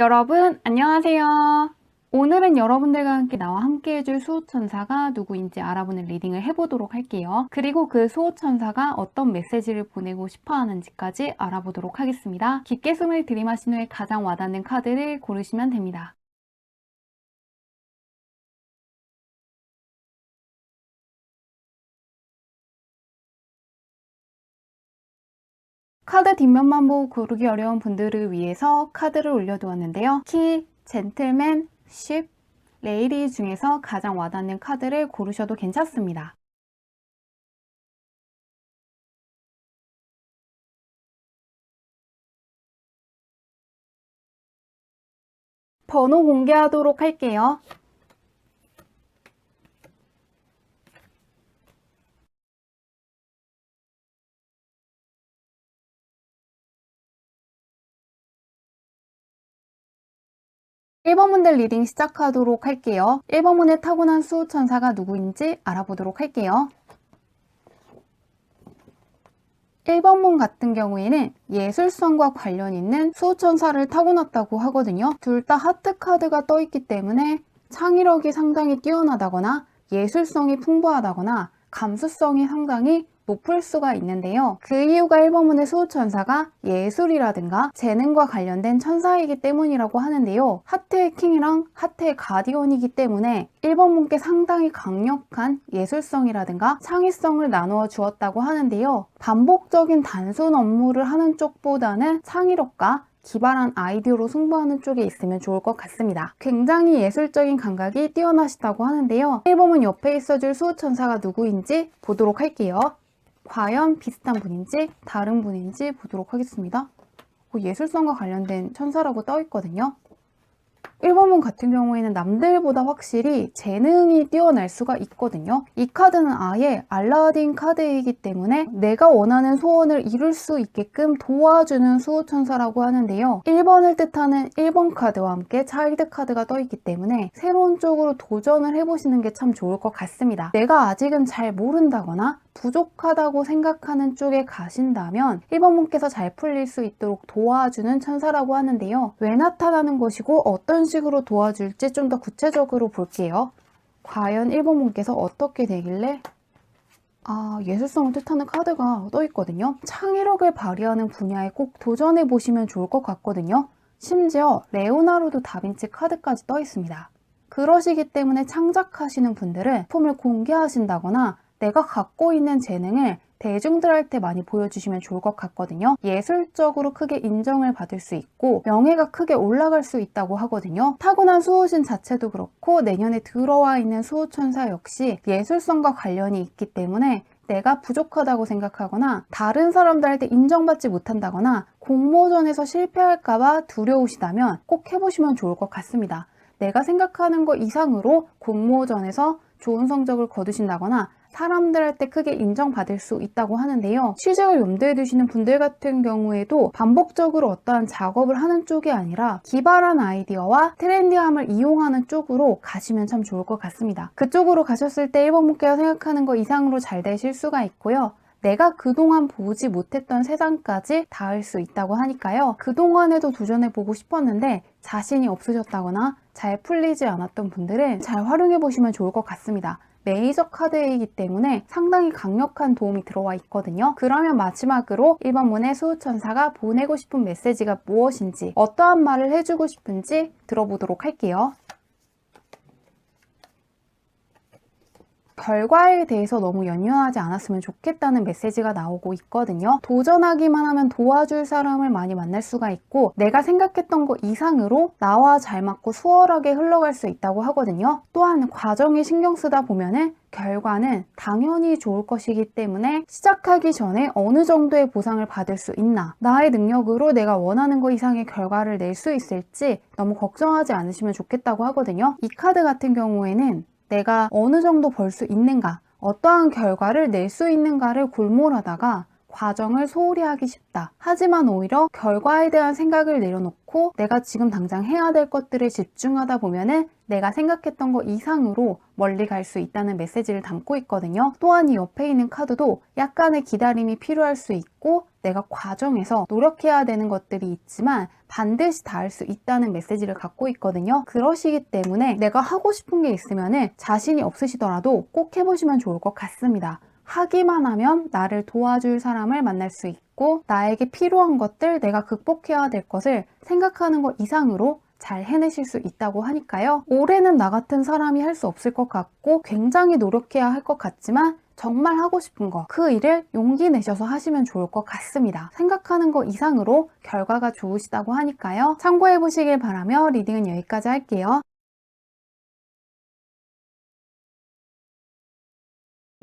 여러분, 안녕하세요. 오늘은 여러분들과 함께 나와 함께 해줄 수호천사가 누구인지 알아보는 리딩을 해보도록 할게요. 그리고 그 수호천사가 어떤 메시지를 보내고 싶어 하는지까지 알아보도록 하겠습니다. 깊게 숨을 들이마신 후에 가장 와닿는 카드를 고르시면 됩니다. 카드 뒷면만 보고 고르기 어려운 분들을 위해서 카드를 올려두었는데요. 키, 젠틀맨, 쉽, 레이디 중에서 가장 와닿는 카드를 고르셔도 괜찮습니다. 번호 공개하도록 할게요. 1번분들 리딩 시작하도록 할게요. 1번문의 타고난 수호천사가 누구인지 알아보도록 할게요. 1번문 같은 경우에는 예술성과 관련 있는 수호천사를 타고났다고 하거든요. 둘 다 하트 카드가 떠있기 때문에 창의력이 상당히 뛰어나다거나 예술성이 풍부하다거나 감수성이 상당히 높을 수가 있는데요. 그 이유가 1번문의 수호천사가 예술이라든가 재능과 관련된 천사이기 때문이라고 하는데요. 하트의 킹이랑 하트의 가디언이기 때문에 1번문께 상당히 강력한 예술성이라든가 창의성을 나누어 주었다고 하는데요. 반복적인 단순 업무를 하는 쪽보다는 창의력과 기발한 아이디어로 승부하는 쪽에 있으면 좋을 것 같습니다. 굉장히 예술적인 감각이 뛰어나시다고 하는데요. 1번은 옆에 있어줄 수호천사가 누구인지 보도록 할게요. 과연 비슷한 분인지 다른 분인지 보도록 하겠습니다. 예술성과 관련된 천사라고 떠있거든요. 1번문 같은 경우에는 남들보다 확실히 재능이 뛰어날 수가 있거든요. 이 카드는 아예 알라딘 카드이기 때문에 내가 원하는 소원을 이룰 수 있게끔 도와주는 수호천사라고 하는데요. 1번을 뜻하는 1번 카드와 함께 차일드 카드가 떠있기 때문에 새로운 쪽으로 도전을 해보시는 게 참 좋을 것 같습니다. 내가 아직은 잘 모른다거나 부족하다고 생각하는 쪽에 가신다면 1번분께서 잘 풀릴 수 있도록 도와주는 천사라고 하는데요. 왜 나타나는 것이고 어떤 식으로 도와줄지 좀 더 구체적으로 볼게요. 과연 1번분께서 어떻게 되길래 예술성을 뜻하는 카드가 떠있거든요. 창의력을 발휘하는 분야에 꼭 도전해보시면 좋을 것 같거든요. 심지어 레오나르도 다빈치 카드까지 떠있습니다. 그러시기 때문에 창작하시는 분들은 품을 공개하신다거나 내가 갖고 있는 재능을 대중들한테 많이 보여주시면 좋을 것 같거든요. 예술적으로 크게 인정을 받을 수 있고 명예가 크게 올라갈 수 있다고 하거든요. 타고난 수호신 자체도 그렇고 내년에 들어와 있는 수호천사 역시 예술성과 관련이 있기 때문에 내가 부족하다고 생각하거나 다른 사람들한테 인정받지 못한다거나 공모전에서 실패할까봐 두려우시다면 꼭 해보시면 좋을 것 같습니다. 내가 생각하는 것 이상으로 공모전에서 좋은 성적을 거두신다거나 사람들한테 크게 인정받을 수 있다고 하는데요. 취직을 염두에 두시는 분들 같은 경우에도 반복적으로 어떠한 작업을 하는 쪽이 아니라 기발한 아이디어와 트렌디함을 이용하는 쪽으로 가시면 참 좋을 것 같습니다. 그쪽으로 가셨을 때 1번 목표가 생각하는 것 이상으로 잘 되실 수가 있고요. 내가 그동안 보지 못했던 세상까지 닿을 수 있다고 하니까요. 그동안에도 도전해보고 싶었는데 자신이 없으셨다거나 잘 풀리지 않았던 분들은 잘 활용해보시면 좋을 것 같습니다. 메이저 카드이기 때문에 상당히 강력한 도움이 들어와 있거든요. 그러면 마지막으로 1번문의 수호천사가 보내고 싶은 메시지가 무엇인지 어떠한 말을 해주고 싶은지 들어보도록 할게요. 결과에 대해서 너무 연연하지 않았으면 좋겠다는 메시지가 나오고 있거든요. 도전하기만 하면 도와줄 사람을 많이 만날 수가 있고 내가 생각했던 것 이상으로 나와 잘 맞고 수월하게 흘러갈 수 있다고 하거든요. 또한 과정에 신경 쓰다 보면은 결과는 당연히 좋을 것이기 때문에 시작하기 전에 어느 정도의 보상을 받을 수 있나, 나의 능력으로 내가 원하는 것 이상의 결과를 낼 수 있을지 너무 걱정하지 않으시면 좋겠다고 하거든요. 이 카드 같은 경우에는 내가 어느 정도 벌 수 있는가, 어떠한 결과를 낼 수 있는가를 골몰하다가 과정을 소홀히 하기 쉽다. 하지만 오히려 결과에 대한 생각을 내려놓고 내가 지금 당장 해야 될 것들에 집중하다 보면은 내가 생각했던 것 이상으로 멀리 갈 수 있다는 메시지를 담고 있거든요. 또한 이 옆에 있는 카드도 약간의 기다림이 필요할 수 있고 내가 과정에서 노력해야 되는 것들이 있지만 반드시 닿을 수 있다는 메시지를 갖고 있거든요. 그러시기 때문에 내가 하고 싶은 게 있으면 자신이 없으시더라도 꼭 해보시면 좋을 것 같습니다. 하기만 하면 나를 도와줄 사람을 만날 수 있고 나에게 필요한 것들, 내가 극복해야 될 것을 생각하는 것 이상으로 잘 해내실 수 있다고 하니까요. 올해는 나 같은 사람이 할 수 없을 것 같고 굉장히 노력해야 할 것 같지만 정말 하고 싶은 거, 그 일을 용기 내셔서 하시면 좋을 것 같습니다. 생각하는 것 이상으로 결과가 좋으시다고 하니까요. 참고해 보시길 바라며 리딩은 여기까지 할게요.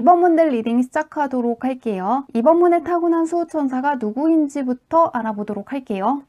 이번 문들 리딩 시작하도록 할게요. 이번 문에 타고난 수호천사가 누구인지부터 알아보도록 할게요.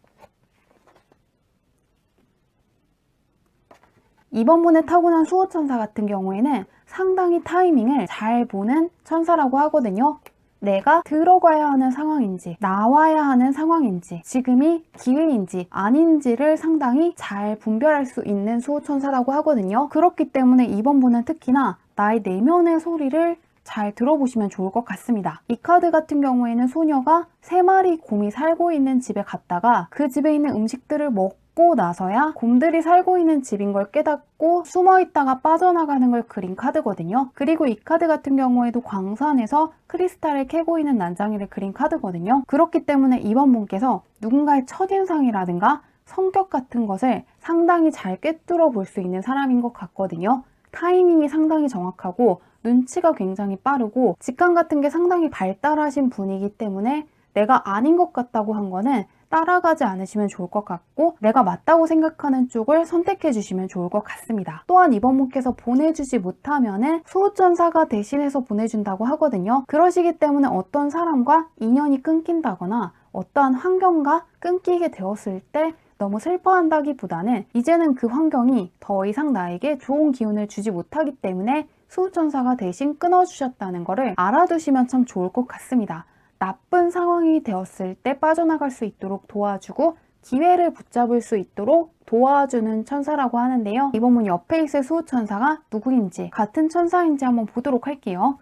이번 문에 타고난 수호천사 같은 경우에는 상당히 타이밍을 잘 보는 천사라고 하거든요. 내가 들어가야 하는 상황인지 나와야 하는 상황인지 지금이 기회인지 아닌지를 상당히 잘 분별할 수 있는 수호천사라고 하거든요. 그렇기 때문에 이번 분은 특히나 나의 내면의 소리를 잘 들어보시면 좋을 것 같습니다. 이 카드 같은 경우에는 소녀가 3마리 곰이 살고 있는 집에 갔다가 그 집에 있는 음식들을 먹고 나서야 곰들이 살고 있는 집인 걸 깨닫고 숨어 있다가 빠져나가는 걸 그린 카드거든요. 그리고 이 카드 같은 경우에도 광산에서 크리스탈을 캐고 있는 난장이를 그린 카드거든요. 그렇기 때문에 이번 분께서 누군가의 첫인상이라든가 성격 같은 것을 상당히 잘 꿰뚫어 볼 수 있는 사람인 것 같거든요. 타이밍이 상당히 정확하고 눈치가 굉장히 빠르고 직감 같은 게 상당히 발달하신 분이기 때문에 내가 아닌 것 같다고 한 거는 따라가지 않으시면 좋을 것 같고 내가 맞다고 생각하는 쪽을 선택해 주시면 좋을 것 같습니다. 또한 이번 분께서 보내주지 못하면은 수호천사가 대신해서 보내준다고 하거든요. 그러시기 때문에 어떤 사람과 인연이 끊긴다거나 어떠한 환경과 끊기게 되었을 때 너무 슬퍼한다기보다는 이제는 그 환경이 더 이상 나에게 좋은 기운을 주지 못하기 때문에 수호천사가 대신 끊어주셨다는 것을 알아두시면 참 좋을 것 같습니다. 나쁜 상황이 되었을 때 빠져나갈 수 있도록 도와주고 기회를 붙잡을 수 있도록 도와주는 천사라고 하는데요. 이번 문 옆에 있을 수호천사가 누구인지 같은 천사인지 한번 보도록 할게요.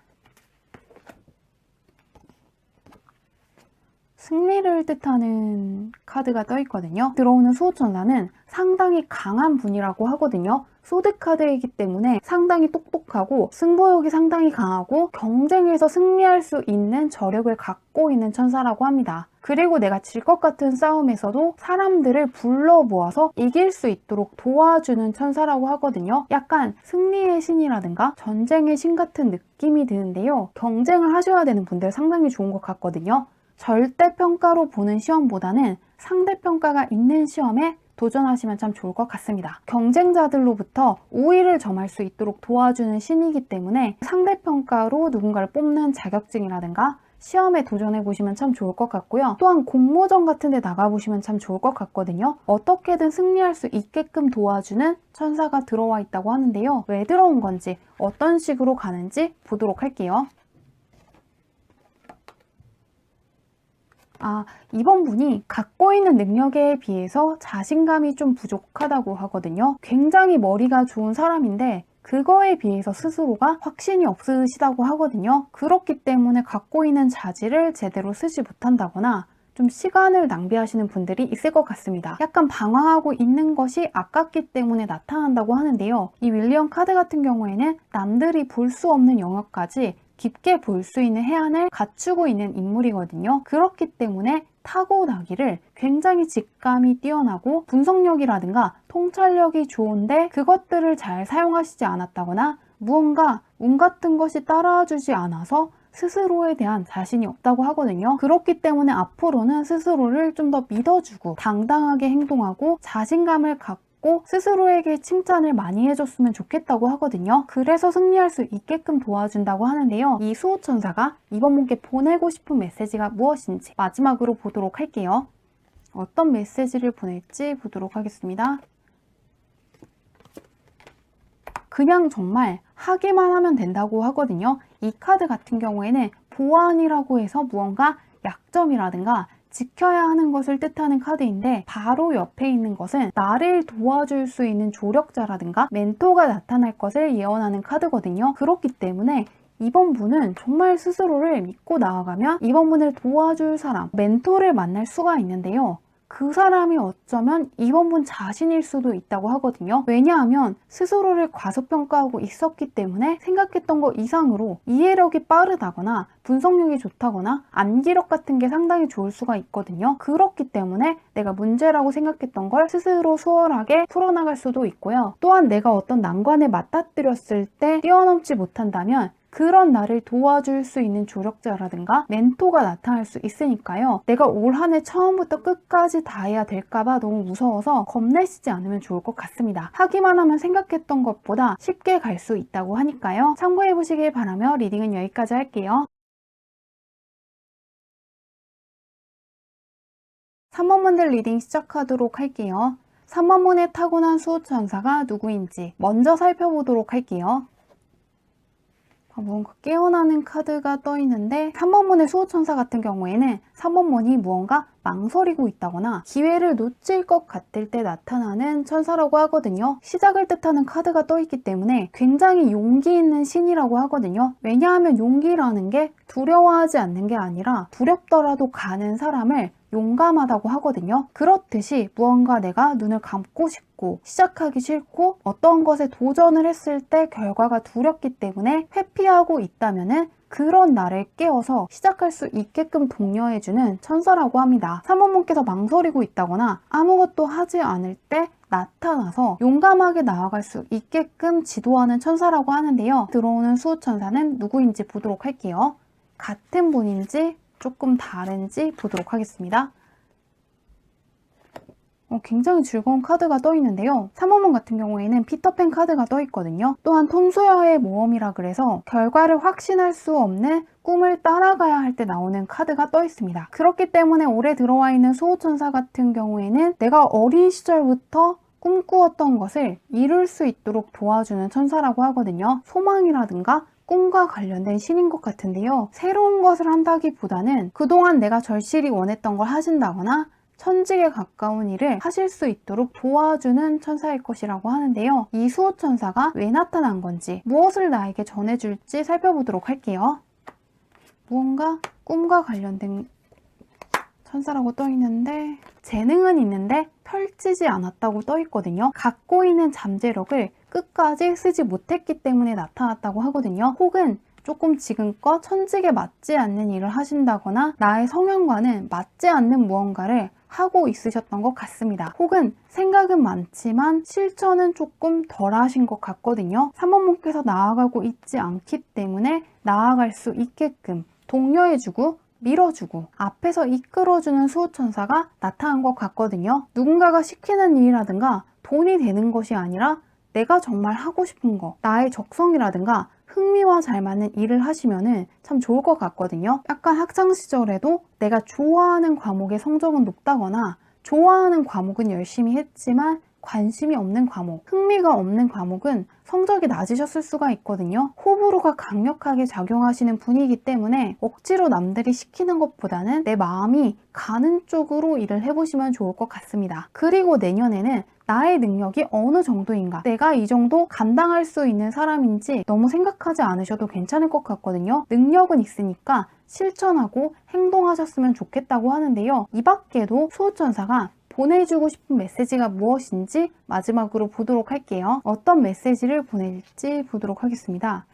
승리를 뜻하는 카드가 떠 있거든요. 들어오는 수호천사는 상당히 강한 분이라고 하거든요. 소드 카드이기 때문에 상당히 똑똑하고 승부욕이 상당히 강하고 경쟁에서 승리할 수 있는 저력을 갖고 있는 천사라고 합니다. 그리고 내가 질 것 같은 싸움에서도 사람들을 불러 모아서 이길 수 있도록 도와주는 천사라고 하거든요. 약간 승리의 신이라든가 전쟁의 신 같은 느낌이 드는데요. 경쟁을 하셔야 되는 분들 상당히 좋은 것 같거든요. 절대평가로 보는 시험보다는 상대평가가 있는 시험에 도전하시면 참 좋을 것 같습니다. 경쟁자들로부터 우위를 점할 수 있도록 도와주는 신이기 때문에 상대평가로 누군가를 뽑는 자격증이라든가 시험에 도전해 보시면 참 좋을 것 같고요. 또한 공모전 같은 데 나가보시면 참 좋을 것 같거든요. 어떻게든 승리할 수 있게끔 도와주는 천사가 들어와 있다고 하는데요. 왜 들어온 건지 어떤 식으로 가는지 보도록 할게요. 이번 분이 갖고 있는 능력에 비해서 자신감이 좀 부족하다고 하거든요. 굉장히 머리가 좋은 사람인데 그거에 비해서 스스로가 확신이 없으시다고 하거든요. 그렇기 때문에 갖고 있는 자질을 제대로 쓰지 못한다거나 좀 시간을 낭비하시는 분들이 있을 것 같습니다. 약간 방황하고 있는 것이 아깝기 때문에 나타난다고 하는데요. 이 윌리엄 카드 같은 경우에는 남들이 볼 수 없는 영역까지 깊게 볼 수 있는 해안을 갖추고 있는 인물이거든요. 그렇기 때문에 타고나기를 굉장히 직감이 뛰어나고 분석력이라든가 통찰력이 좋은데 그것들을 잘 사용하시지 않았다거나 무언가 운 같은 것이 따라주지 않아서 스스로에 대한 자신이 없다고 하거든요. 그렇기 때문에 앞으로는 스스로를 좀 더 믿어주고 당당하게 행동하고 자신감을 갖고 스스로에게 칭찬을 많이 해줬으면 좋겠다고 하거든요. 그래서 승리할 수 있게끔 도와준다고 하는데요. 이 수호천사가 이번 분께 보내고 싶은 메시지가 무엇인지 마지막으로 보도록 할게요. 어떤 메시지를 보낼지 보도록 하겠습니다. 그냥 정말 하기만 하면 된다고 하거든요. 이 카드 같은 경우에는 보완이라고 해서 무언가 약점이라든가 지켜야 하는 것을 뜻하는 카드인데 바로 옆에 있는 것은 나를 도와줄 수 있는 조력자라든가 멘토가 나타날 것을 예언하는 카드거든요. 그렇기 때문에 이번 분은 정말 스스로를 믿고 나아가면 이번 분을 도와줄 사람, 멘토를 만날 수가 있는데요. 그 사람이 어쩌면 이번 분 자신일 수도 있다고 하거든요. 왜냐하면 스스로를 과소평가하고 있었기 때문에 생각했던 것 이상으로 이해력이 빠르다거나 분석력이 좋다거나 암기력 같은 게 상당히 좋을 수가 있거든요. 그렇기 때문에 내가 문제라고 생각했던 걸 스스로 수월하게 풀어나갈 수도 있고요. 또한 내가 어떤 난관에 맞닥뜨렸을 때 뛰어넘지 못한다면 그런 나를 도와줄 수 있는 조력자라든가 멘토가 나타날 수 있으니까요. 내가 올 한 해 처음부터 끝까지 다 해야 될까봐 너무 무서워서 겁내시지 않으면 좋을 것 같습니다. 하기만 하면 생각했던 것보다 쉽게 갈 수 있다고 하니까요. 참고해 보시길 바라며 리딩은 여기까지 할게요. 3번문들 리딩 시작하도록 할게요. 3번문에 타고난 수호천사가 누구인지 먼저 살펴보도록 할게요. 무언가 깨어나는 카드가 떠 있는데 3번문의 수호천사 같은 경우에는 3번문이 무언가 망설이고 있다거나 기회를 놓칠 것 같을 때 나타나는 천사라고 하거든요. 시작을 뜻하는 카드가 떠 있기 때문에 굉장히 용기 있는 신이라고 하거든요. 왜냐하면 용기라는 게 두려워하지 않는 게 아니라 두렵더라도 가는 사람을 용감하다고 하거든요. 그렇듯이 무언가 내가 눈을 감고 싶고 시작하기 싫고 어떤 것에 도전을 했을 때 결과가 두렵기 때문에 회피하고 있다면은 그런 나를 깨워서 시작할 수 있게끔 독려해주는 천사라고 합니다. 3번분께서 망설이고 있다거나 아무것도 하지 않을 때 나타나서 용감하게 나아갈 수 있게끔 지도하는 천사라고 하는데요. 들어오는 수호천사는 누구인지 보도록 할게요. 같은 분인지 조금 다른지 보도록 하겠습니다. 굉장히 즐거운 카드가 떠 있는데요. 3번문 같은 경우에는 피터팬 카드가 떠 있거든요. 또한 톰 소여의 모험이라 그래서 결과를 확신할 수 없는 꿈을 따라가야 할 때 나오는 카드가 떠 있습니다. 그렇기 때문에 올해 들어와 있는 수호천사 같은 경우에는 내가 어린 시절부터 꿈꾸었던 것을 이룰 수 있도록 도와주는 천사라고 하거든요. 소망이라든가 꿈과 관련된 신인 것 같은데요. 새로운 것을 한다기보다는 그동안 내가 절실히 원했던 걸 하신다거나 천직에 가까운 일을 하실 수 있도록 도와주는 천사일 것이라고 하는데요. 이 수호천사가 왜 나타난 건지 무엇을 나에게 전해줄지 살펴보도록 할게요. 무언가 꿈과 관련된 천사라고 떠 있는데 재능은 있는데 펼치지 않았다고 떠 있거든요. 갖고 있는 잠재력을 끝까지 쓰지 못했기 때문에 나타났다고 하거든요. 혹은 조금 지금껏 천직에 맞지 않는 일을 하신다거나 나의 성향과는 맞지 않는 무언가를 하고 있으셨던 것 같습니다. 혹은 생각은 많지만 실천은 조금 덜 하신 것 같거든요. 3번분께서 나아가고 있지 않기 때문에 나아갈 수 있게끔 독려해주고 밀어주고 앞에서 이끌어주는 수호천사가 나타난 것 같거든요. 누군가가 시키는 일이라든가 돈이 되는 것이 아니라 내가 정말 하고 싶은 거, 나의 적성이라든가 흥미와 잘 맞는 일을 하시면은 참 좋을 것 같거든요. 약간 학창 시절에도 내가 좋아하는 과목의 성적은 높다거나 좋아하는 과목은 열심히 했지만 관심이 없는 과목, 흥미가 없는 과목은 성적이 낮으셨을 수가 있거든요. 호불호가 강력하게 작용하시는 분이기 때문에 억지로 남들이 시키는 것보다는 내 마음이 가는 쪽으로 일을 해보시면 좋을 것 같습니다. 그리고 내년에는 나의 능력이 어느 정도인가, 내가 이 정도 감당할 수 있는 사람인지 너무 생각하지 않으셔도 괜찮을 것 같거든요. 능력은 있으니까 실천하고 행동하셨으면 좋겠다고 하는데요. 이 밖에도 수호천사가 보내주고 싶은 메시지가 무엇인지 마지막으로 보도록 할게요. 어떤 메시지를 보낼지 보도록 하겠습니다.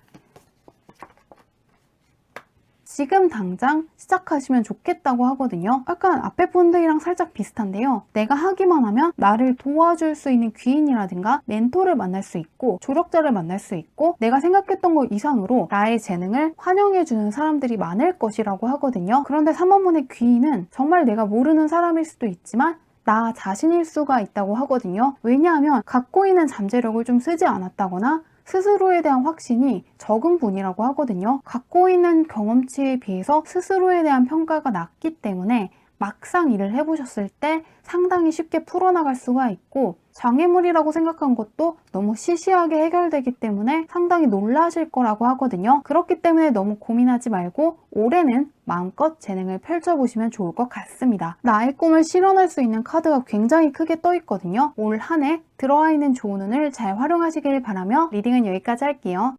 지금 당장 시작하시면 좋겠다고 하거든요. 약간 앞에 분들이랑 살짝 비슷한데요. 내가 하기만 하면 나를 도와줄 수 있는 귀인이라든가 멘토를 만날 수 있고 조력자를 만날 수 있고 내가 생각했던 것 이상으로 나의 재능을 환영해주는 사람들이 많을 것이라고 하거든요. 그런데 3번문의 귀인은 정말 내가 모르는 사람일 수도 있지만 나 자신일 수가 있다고 하거든요. 왜냐하면 갖고 있는 잠재력을 좀 쓰지 않았다거나 스스로에 대한 확신이 적은 분이라고 하거든요. 갖고 있는 경험치에 비해서 스스로에 대한 평가가 낮기 때문에 막상 일을 해보셨을 때 상당히 쉽게 풀어나갈 수가 있고 장애물이라고 생각한 것도 너무 시시하게 해결되기 때문에 상당히 놀라실 거라고 하거든요. 그렇기 때문에 너무 고민하지 말고 올해는 마음껏 재능을 펼쳐보시면 좋을 것 같습니다. 나의 꿈을 실현할 수 있는 카드가 굉장히 크게 떠 있거든요. 올 한 해 들어와 있는 좋은 운을 잘 활용하시길 바라며 리딩은 여기까지 할게요.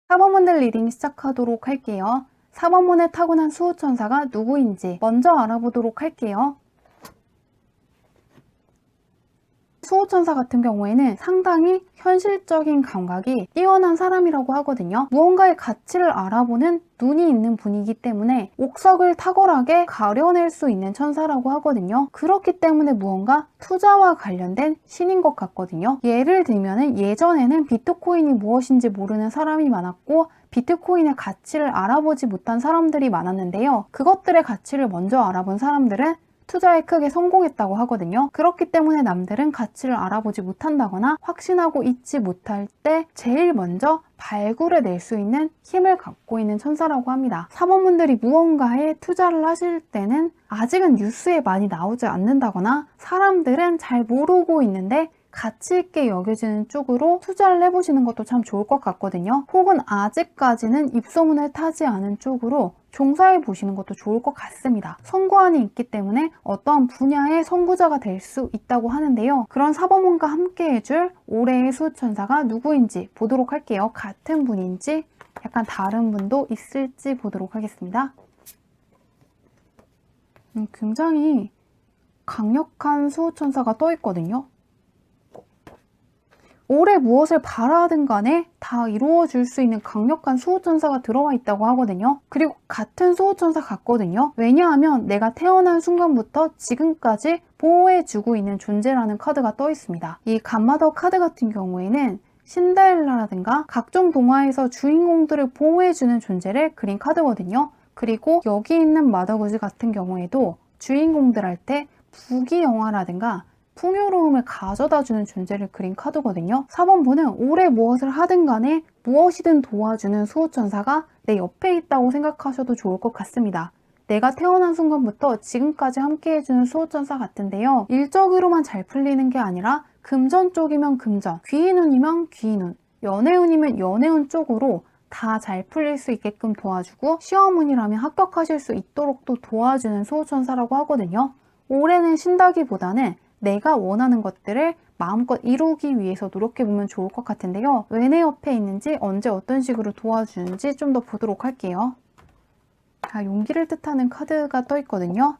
4번분들 리딩 시작하도록 할게요. 4번문에 타고난 수호천사가 누구인지 먼저 알아보도록 할게요. 수호천사 같은 경우에는 상당히 현실적인 감각이 뛰어난 사람이라고 하거든요. 무언가의 가치를 알아보는 눈이 있는 분이기 때문에 옥석을 탁월하게 가려낼 수 있는 천사라고 하거든요. 그렇기 때문에 무언가 투자와 관련된 신인 것 같거든요. 예를 들면 예전에는 비트코인이 무엇인지 모르는 사람이 많았고 비트코인의 가치를 알아보지 못한 사람들이 많았는데요. 그것들의 가치를 먼저 알아본 사람들은 투자에 크게 성공했다고 하거든요. 그렇기 때문에 남들은 가치를 알아보지 못한다거나 확신하고 있지 못할 때 제일 먼저 발굴해낼 수 있는 힘을 갖고 있는 천사라고 합니다. 사모분들이 무언가에 투자를 하실 때는 아직은 뉴스에 많이 나오지 않는다거나 사람들은 잘 모르고 있는데 가치 있게 여겨지는 쪽으로 투자를 해보시는 것도 참 좋을 것 같거든요. 혹은 아직까지는 입소문을 타지 않은 쪽으로 종사해 보시는 것도 좋을 것 같습니다. 선구안이 있기 때문에 어떠한 분야의 선구자가 될 수 있다고 하는데요. 그런 사범원과 함께 해줄 올해의 수호천사가 누구인지 보도록 할게요. 같은 분인지 약간 다른 분도 있을지 보도록 하겠습니다. 굉장히 강력한 수호천사가 떠 있거든요. 올해 무엇을 바라든 간에 다 이루어질 수 있는 강력한 수호천사가 들어와 있다고 하거든요. 그리고 같은 수호천사 같거든요. 왜냐하면 내가 태어난 순간부터 지금까지 보호해주고 있는 존재라는 카드가 떠 있습니다. 이 갓마더 카드 같은 경우에는 신데렐라라든가 각종 동화에서 주인공들을 보호해주는 존재를 그린 카드거든요. 그리고 여기 있는 마더구즈 같은 경우에도 주인공들한테 부귀영화라든가 풍요로움을 가져다주는 존재를 그린 카드거든요. 4번분은 올해 무엇을 하든 간에 무엇이든 도와주는 수호천사가 내 옆에 있다고 생각하셔도 좋을 것 같습니다. 내가 태어난 순간부터 지금까지 함께 해주는 수호천사 같은데요. 일적으로만 잘 풀리는 게 아니라 금전 쪽이면 금전, 귀인운이면 귀인운, 연애운이면 연애운 쪽으로 다 잘 풀릴 수 있게끔 도와주고 시험운이라면 합격하실 수 있도록 또 도와주는 수호천사라고 하거든요. 올해는 신다기보다는 내가 원하는 것들을 마음껏 이루기 위해서 노력해보면 좋을 것 같은데요. 왜 내 옆에 있는지, 언제 어떤 식으로 도와주는지 좀 더 보도록 할게요. 용기를 뜻하는 카드가 떠 있거든요.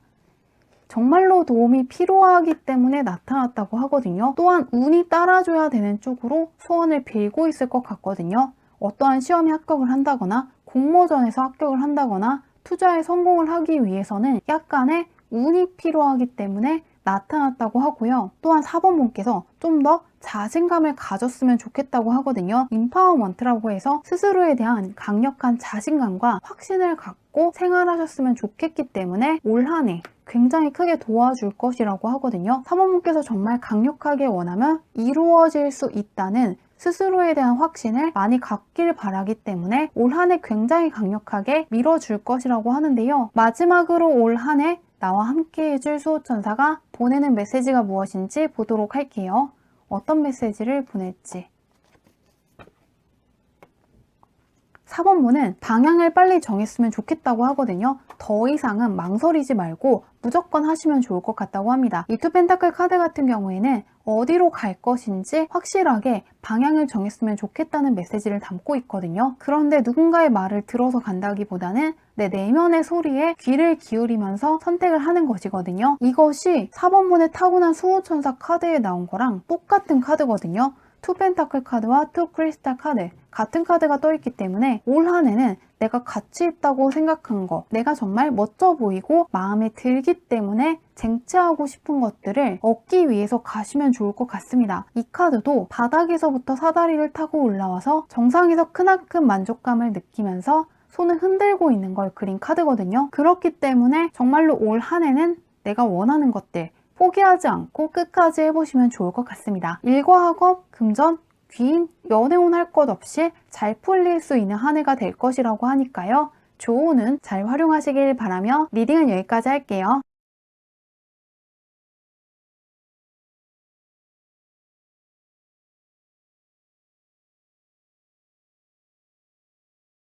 정말로 도움이 필요하기 때문에 나타났다고 하거든요. 또한 운이 따라줘야 되는 쪽으로 소원을 빌고 있을 것 같거든요. 어떠한 시험에 합격을 한다거나 공모전에서 합격을 한다거나 투자에 성공을 하기 위해서는 약간의 운이 필요하기 때문에 나타났다고 하고요. 또한 4번분께서 좀 더 자신감을 가졌으면 좋겠다고 하거든요. 임파워먼트라고 해서 스스로에 대한 강력한 자신감과 확신을 갖고 생활하셨으면 좋겠기 때문에 올 한 해 굉장히 크게 도와줄 것이라고 하거든요. 3번분께서 정말 강력하게 원하면 이루어질 수 있다는 스스로에 대한 확신을 많이 갖길 바라기 때문에 올 한 해 굉장히 강력하게 밀어줄 것이라고 하는데요. 마지막으로 올 한 해 나와 함께 해줄 수호천사가 보내는 메시지가 무엇인지 보도록 할게요. 어떤 메시지를 보낼지. 4번분은 방향을 빨리 정했으면 좋겠다고 하거든요. 더 이상은 망설이지 말고 무조건 하시면 좋을 것 같다고 합니다. 이 투 펜타클 카드 같은 경우에는 어디로 갈 것인지 확실하게 방향을 정했으면 좋겠다는 메시지를 담고 있거든요. 그런데 누군가의 말을 들어서 간다기보다는 내 내면의 소리에 귀를 기울이면서 선택을 하는 것이거든요. 이것이 4번분의 타고난 수호천사 카드에 나온 거랑 똑같은 카드거든요. 투 펜타클 카드와 투 크리스탈 카드 같은 카드가 떠있기 때문에 올 한 해는 내가 가치 있다고 생각한 거, 내가 정말 멋져 보이고 마음에 들기 때문에 쟁취하고 싶은 것들을 얻기 위해서 가시면 좋을 것 같습니다. 이 카드도 바닥에서부터 사다리를 타고 올라와서 정상에서 크나큰 만족감을 느끼면서 손을 흔들고 있는 걸 그린 카드거든요. 그렇기 때문에 정말로 올 한 해는 내가 원하는 것들 포기하지 않고 끝까지 해보시면 좋을 것 같습니다. 일과 학업, 금전, 귀인, 연애운 할 것 없이 잘 풀릴 수 있는 한 해가 될 것이라고 하니까요. 좋은 운 잘 활용하시길 바라며 리딩은 여기까지 할게요.